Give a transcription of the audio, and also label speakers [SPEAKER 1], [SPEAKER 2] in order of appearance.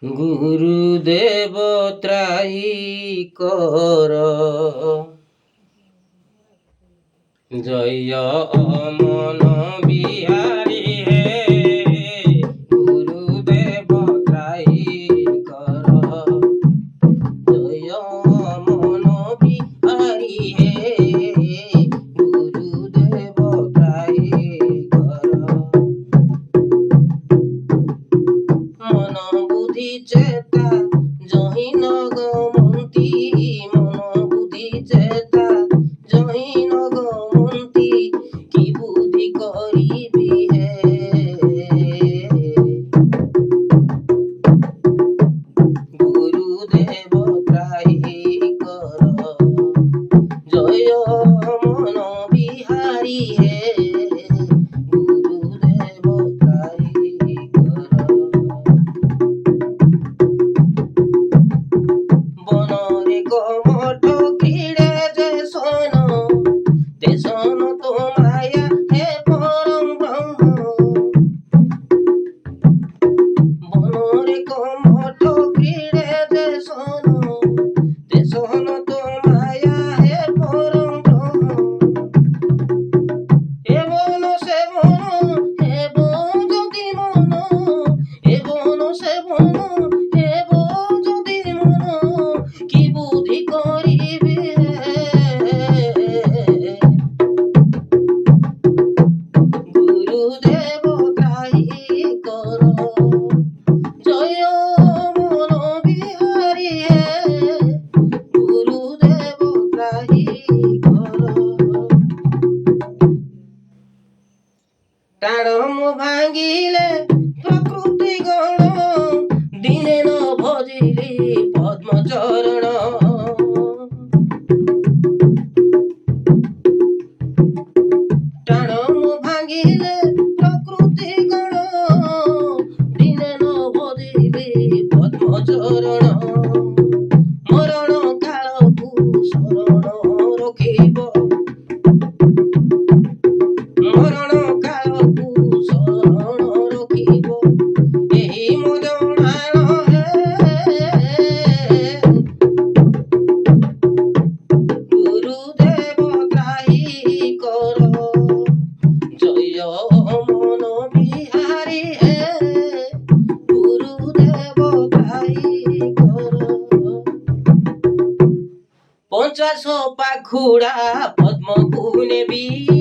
[SPEAKER 1] गुरुदेव त्राही कर जय मन बिहारी हे गुरुदेव त्राही कर जय मन बिहारी हे गुरुदेव त्राही कर मन बुद्धि चेता जहि न गमंती मन बुद्धि चेता जहि न गमंती कि बुद्धि करिबी हे गुरुदेव त्राही कर जय मन बिहारी हे गुरुदेव त्राही कर বনরে কমঠ ক্রীড়ে যে শোন তে শোন তো মায়া হে পরম ব্রহ্ম বনরে কমঠ ক্রীড়ে যে শোন তে শোন তো মায়া হে পরম ব্রহ্ম এ বন সে বন হে বন যদি মন এ বন সে বন হে বন যদি মন কি বুদ্ধি করিবে গুরুদেব ত্রাহি কর জয় মন বিহারি হে গুরুদেব ত্রাহি কর টাড়ম ভাঙিলে প্রকৃতি গণ দিনে ন ভজিলি পদ্মচরণ টাড়ম ভাঙিলে প্রকৃতি গণ দিনে ন ভজিলি পদ্মচরণ মরণ কালকু শরণ রখিব মরণ কালকু শরণ রখিব ଏହି ମୋ ଜଣାଣ গুরুদেব ত্রাহি কর জয় মন বিহারি হে গুরুদেব ত্রাহি কর পঞ্চাশ পাখুড়া পদ্মକୁ ନେବି